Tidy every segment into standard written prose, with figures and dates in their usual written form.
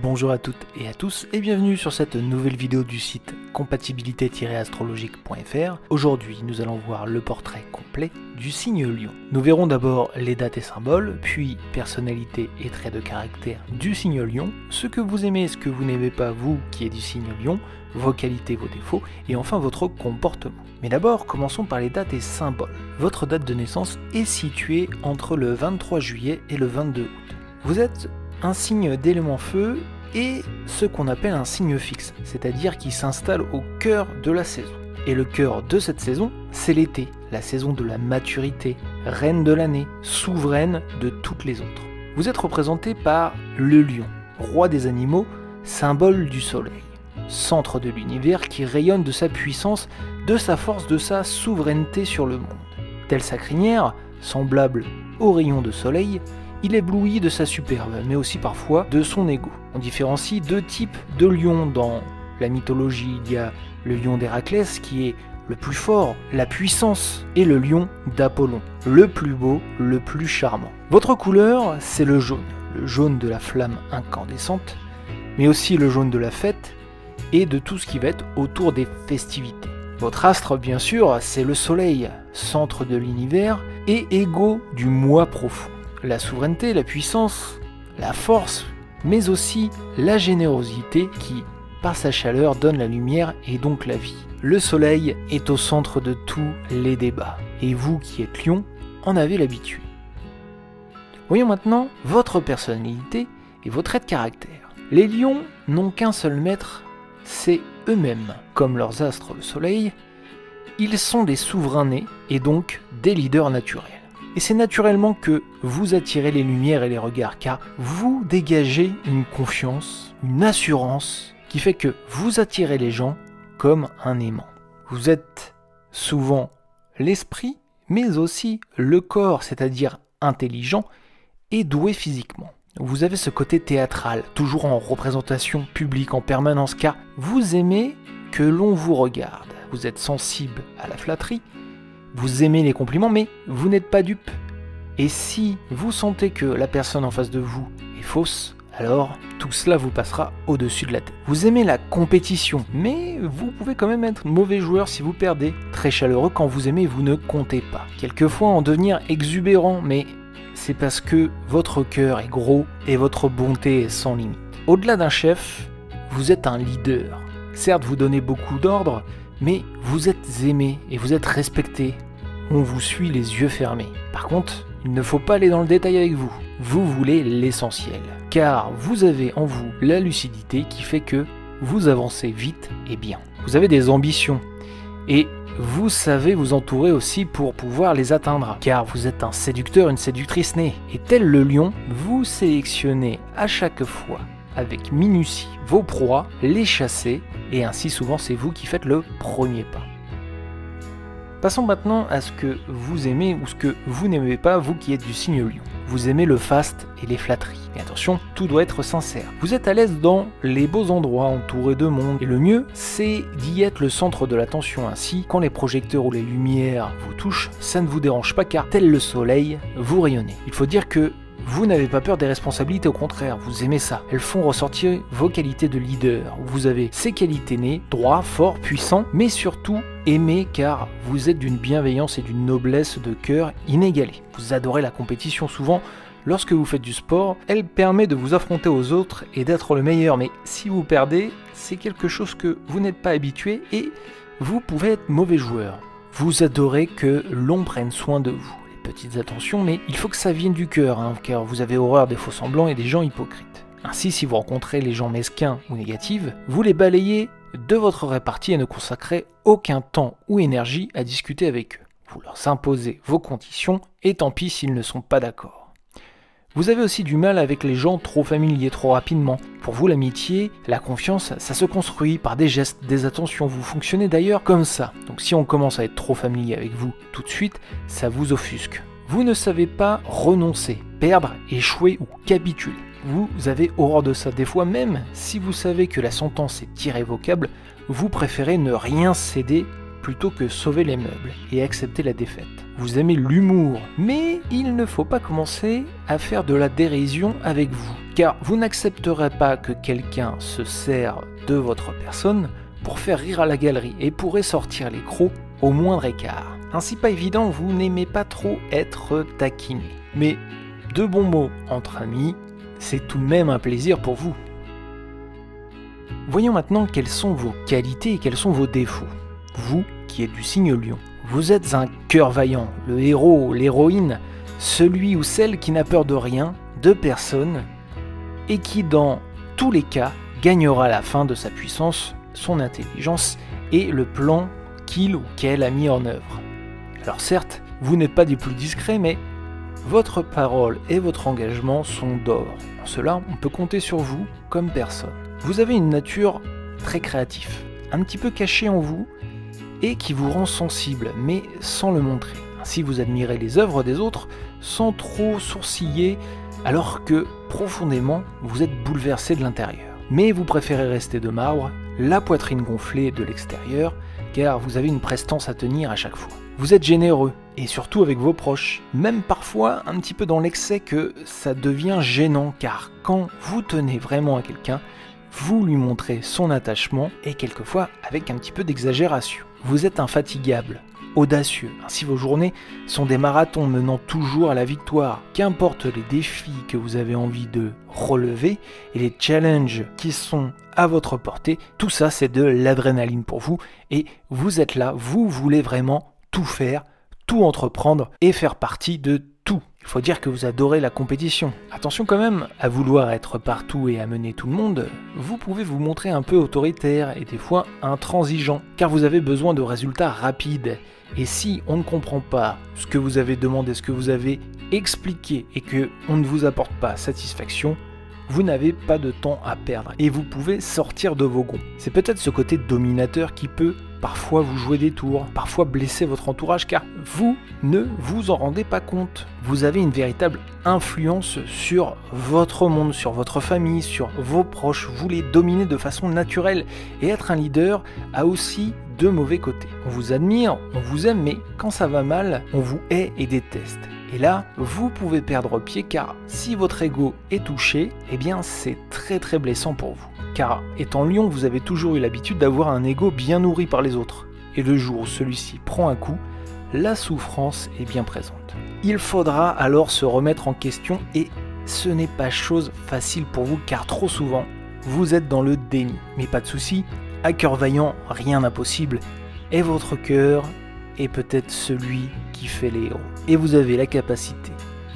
Bonjour à toutes et à tous et bienvenue sur cette nouvelle vidéo du site compatibilité-astrologique.fr. Aujourd'hui, nous allons voir le portrait complet du signe Lion. Nous verrons d'abord les dates et symboles, puis personnalité et traits de caractère du signe Lion, ce que vous aimez et ce que vous n'aimez pas vous qui êtes du signe Lion, vos qualités, vos défauts et enfin votre comportement. Mais d'abord, commençons par les dates et symboles. Votre date de naissance est située entre le 23 juillet et le 22 août. Vous êtes un signe d'élément feu et ce qu'on appelle un signe fixe, c'est-à-dire qui s'installe au cœur de la saison. Et le cœur de cette saison, c'est l'été, la saison de la maturité, reine de l'année, souveraine de toutes les autres. Vous êtes représenté par le lion, roi des animaux, symbole du soleil, centre de l'univers qui rayonne de sa puissance, de sa force, de sa souveraineté sur le monde. Telle sa crinière, semblable au rayon de soleil, il éblouit de sa superbe, mais aussi parfois de son ego. On différencie deux types de lions dans la mythologie. Il y a le lion d'Héraclès qui est le plus fort, la puissance, et le lion d'Apollon, le plus beau, le plus charmant. Votre couleur, c'est le jaune de la flamme incandescente, mais aussi le jaune de la fête et de tout ce qui va être autour des festivités. Votre astre, bien sûr, c'est le soleil, centre de l'univers et égo du moi profond. La souveraineté, la puissance, la force, mais aussi la générosité qui, par sa chaleur, donne la lumière et donc la vie. Le soleil est au centre de tous les débats, et vous qui êtes lion, en avez l'habitude. Voyons maintenant votre personnalité et vos traits de caractère. Les lions n'ont qu'un seul maître, c'est eux-mêmes. Comme leurs astres le soleil, ils sont des souverains nés et donc des leaders naturels. Et c'est naturellement que vous attirez les lumières et les regards, car vous dégagez une confiance, une assurance, qui fait que vous attirez les gens comme un aimant. Vous êtes souvent l'esprit, mais aussi le corps, c'est-à-dire intelligent et doué physiquement. Vous avez ce côté théâtral, toujours en représentation publique en permanence, car vous aimez que l'on vous regarde. Vous êtes sensible à la flatterie, vous aimez les compliments, mais vous n'êtes pas dupe. Et si vous sentez que la personne en face de vous est fausse, alors tout cela vous passera au-dessus de la tête. Vous aimez la compétition, mais vous pouvez quand même être mauvais joueur si vous perdez. Très chaleureux quand vous aimez, vous ne comptez pas. Quelquefois en devenir exubérant, mais c'est parce que votre cœur est gros et votre bonté est sans limite. Au-delà d'un chef, vous êtes un leader. Certes, vous donnez beaucoup d'ordres, mais vous êtes aimé et vous êtes respecté. On vous suit les yeux fermés. Par contre, il ne faut pas aller dans le détail avec vous. Vous voulez l'essentiel. Car vous avez en vous la lucidité qui fait que vous avancez vite et bien. Vous avez des ambitions. Et vous savez vous entourer aussi pour pouvoir les atteindre. Car vous êtes un séducteur, une séductrice née. Et tel le lion, vous sélectionnez à chaque fois avec minutie vos proies, les chassez, et ainsi souvent c'est vous qui faites le premier pas. Passons maintenant à ce que vous aimez ou ce que vous n'aimez pas, vous qui êtes du signe lion. Vous aimez le faste et les flatteries. Et attention, tout doit être sincère. Vous êtes à l'aise dans les beaux endroits entourés de monde. Et le mieux, c'est d'y être le centre de l'attention. Ainsi, quand les projecteurs ou les lumières vous touchent, ça ne vous dérange pas car tel le soleil, vous rayonnez. Il faut dire que vous n'avez pas peur des responsabilités, au contraire, vous aimez ça. Elles font ressortir vos qualités de leader. Vous avez ces qualités nées, droit, fort, puissant, mais surtout aimé car vous êtes d'une bienveillance et d'une noblesse de cœur inégalée. Vous adorez la compétition souvent. Lorsque vous faites du sport, elle permet de vous affronter aux autres et d'être le meilleur. Mais si vous perdez, c'est quelque chose que vous n'êtes pas habitué et vous pouvez être mauvais joueur. Vous adorez que l'on prenne soin de vous. Petites attentions, mais il faut que ça vienne du cœur, car vous avez horreur des faux semblants et des gens hypocrites. Ainsi, si vous rencontrez les gens mesquins ou négatifs, vous les balayez de votre répartie et ne consacrez aucun temps ou énergie à discuter avec eux. Vous leur imposez vos conditions, et tant pis s'ils ne sont pas d'accord. Vous avez aussi du mal avec les gens trop familiers, trop rapidement. Pour vous, l'amitié, la confiance, ça se construit par des gestes, des attentions. Vous fonctionnez d'ailleurs comme ça. Donc si on commence à être trop familier avec vous tout de suite, ça vous offusque. Vous ne savez pas renoncer, perdre, échouer ou capituler. Vous avez horreur de ça. Des fois même, si vous savez que la sentence est irrévocable, vous préférez ne rien céder plutôt que sauver les meubles et accepter la défaite. Vous aimez l'humour, mais il ne faut pas commencer à faire de la dérision avec vous, car vous n'accepterez pas que quelqu'un se sert de votre personne pour faire rire à la galerie et pourrait sortir les crocs au moindre écart. Ainsi pas évident, vous n'aimez pas trop être taquiné. Mais de bons mots entre amis, c'est tout de même un plaisir pour vous. Voyons maintenant quelles sont vos qualités et quels sont vos défauts. Vous qui êtes du signe Lion, vous êtes un cœur vaillant, le héros, l'héroïne, celui ou celle qui n'a peur de rien, de personne, et qui dans tous les cas gagnera à la fin de sa puissance, son intelligence et le plan qu'il ou qu'elle a mis en œuvre. Alors certes, vous n'êtes pas des plus discrets, mais votre parole et votre engagement sont d'or. En cela, on peut compter sur vous comme personne. Vous avez une nature très créative, un petit peu cachée en vous, et qui vous rend sensible, mais sans le montrer. Ainsi, vous admirez les œuvres des autres sans trop sourciller, alors que profondément, vous êtes bouleversé de l'intérieur. Mais vous préférez rester de marbre, la poitrine gonflée de l'extérieur, car vous avez une prestance à tenir à chaque fois. Vous êtes généreux, et surtout avec vos proches, même parfois un petit peu dans l'excès que ça devient gênant, car quand vous tenez vraiment à quelqu'un, vous lui montrez son attachement, et quelquefois avec un petit peu d'exagération. Vous êtes infatigable, audacieux, ainsi vos journées sont des marathons menant toujours à la victoire. Qu'importe les défis que vous avez envie de relever et les challenges qui sont à votre portée, tout ça c'est de l'adrénaline pour vous et vous êtes là, vous voulez vraiment tout faire, tout entreprendre et faire partie de tout. Il faut dire que vous adorez la compétition. Attention quand même, à vouloir être partout et amener tout le monde, vous pouvez vous montrer un peu autoritaire et des fois intransigeant, car vous avez besoin de résultats rapides. Et si on ne comprend pas ce que vous avez demandé, ce que vous avez expliqué et que on ne vous apporte pas satisfaction, vous n'avez pas de temps à perdre et vous pouvez sortir de vos gonds. C'est peut-être ce côté dominateur qui peut parfois vous jouer des tours, parfois blesser votre entourage car vous ne vous en rendez pas compte. Vous avez une véritable influence sur votre monde, sur votre famille, sur vos proches. Vous les dominez de façon naturelle et être un leader a aussi de mauvais côtés. On vous admire, on vous aime, mais quand ça va mal, on vous hait et déteste. Et là, vous pouvez perdre pied car si votre ego est touché, eh bien c'est très blessant pour vous. Car étant Lion, vous avez toujours eu l'habitude d'avoir un ego bien nourri par les autres. Et le jour où celui-ci prend un coup, la souffrance est bien présente. Il faudra alors se remettre en question et ce n'est pas chose facile pour vous car trop souvent, vous êtes dans le déni. Mais pas de souci, à cœur vaillant, rien d'impossible. Et votre cœur est peut-être celui qui fait les héros. Et vous avez la capacité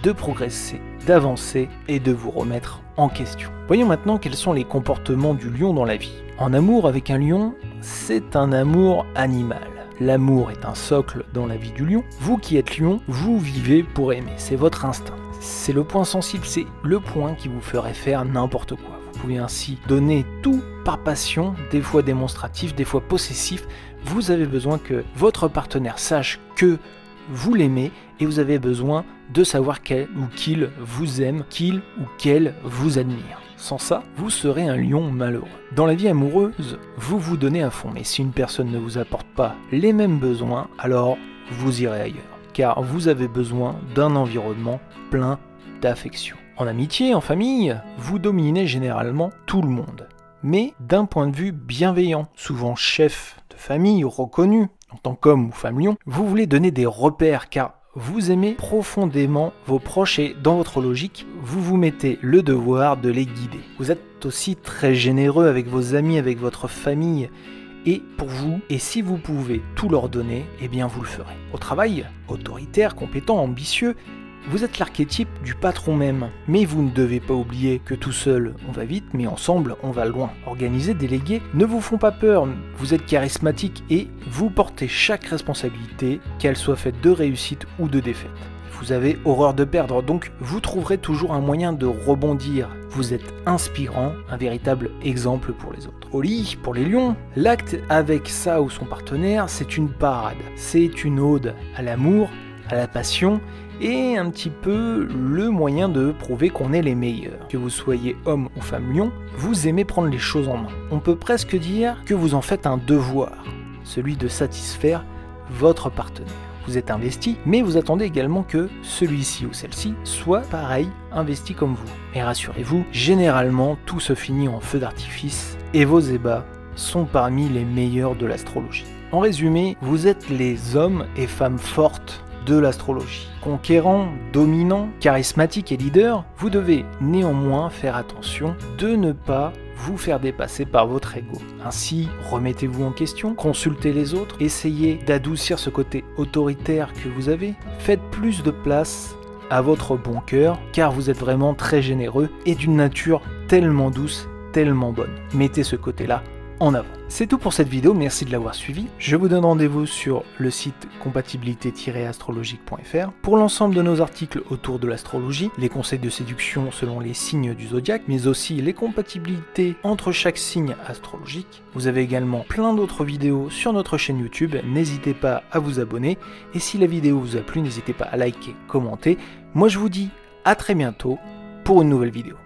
de progresser, d'avancer et de vous remettre en question. Voyons maintenant quels sont les comportements du lion dans la vie. En amour avec un lion, c'est un amour animal. L'amour est un socle dans la vie du lion. Vous qui êtes lion, vous vivez pour aimer, c'est votre instinct. C'est le point sensible, c'est le point qui vous ferait faire n'importe quoi. Vous pouvez ainsi donner tout par passion, des fois démonstratif, des fois possessif. Vous avez besoin que votre partenaire sache que vous l'aimez et vous avez besoin de savoir qu'elle ou qu'il vous aime, qu'il ou qu'elle vous admire. Sans ça, vous serez un lion malheureux. Dans la vie amoureuse, vous vous donnez à fond, mais si une personne ne vous apporte pas les mêmes besoins, alors vous irez ailleurs. Car vous avez besoin d'un environnement plein d'affection. En amitié, en famille, vous dominez généralement tout le monde. Mais d'un point de vue bienveillant, souvent chef de famille reconnu, en tant qu'homme ou femme lion, vous voulez donner des repères car vous aimez profondément vos proches et dans votre logique, vous vous mettez le devoir de les guider. Vous êtes aussi très généreux avec vos amis, avec votre famille et pour vous, et si vous pouvez tout leur donner, eh bien vous le ferez. Au travail, autoritaire, compétent, ambitieux, vous êtes l'archétype du patron même, mais vous ne devez pas oublier que tout seul on va vite, mais ensemble on va loin. Organiser, déléguer ne vous font pas peur, vous êtes charismatique et vous portez chaque responsabilité, qu'elle soit faite de réussite ou de défaite. Vous avez horreur de perdre, donc vous trouverez toujours un moyen de rebondir. Vous êtes inspirant, un véritable exemple pour les autres. Au lit, pour les lions, l'acte avec sa ou son partenaire, c'est une parade. C'est une ode à l'amour, à la passion, et un petit peu le moyen de prouver qu'on est les meilleurs. Que vous soyez homme ou femme lion, vous aimez prendre les choses en main. On peut presque dire que vous en faites un devoir, celui de satisfaire votre partenaire. vous êtes investi, mais vous attendez également que celui-ci ou celle-ci soit pareil, investi comme vous. Et rassurez-vous, généralement tout se finit en feu d'artifice et vos ébats sont parmi les meilleurs de l'astrologie. En résumé, vous êtes les hommes et femmes fortes de l'astrologie. Conquérants, dominants, charismatiques et leaders, vous devez néanmoins faire attention de ne pas vous faire dépasser par votre ego. Ainsi, remettez-vous en question, consultez les autres, essayez d'adoucir ce côté autoritaire que vous avez, faites plus de place à votre bon cœur, car vous êtes vraiment très généreux et d'une nature tellement douce, tellement bonne. Mettez ce côté-là en avant. C'est tout pour cette vidéo, merci de l'avoir suivi. Je vous donne rendez-vous sur le site compatibilité-astrologique.fr pour l'ensemble de nos articles autour de l'astrologie, les conseils de séduction selon les signes du zodiaque, mais aussi les compatibilités entre chaque signe astrologique. Vous avez également plein d'autres vidéos sur notre chaîne YouTube, n'hésitez pas à vous abonner, et si la vidéo vous a plu, n'hésitez pas à liker, commenter. Moi je vous dis à très bientôt pour une nouvelle vidéo.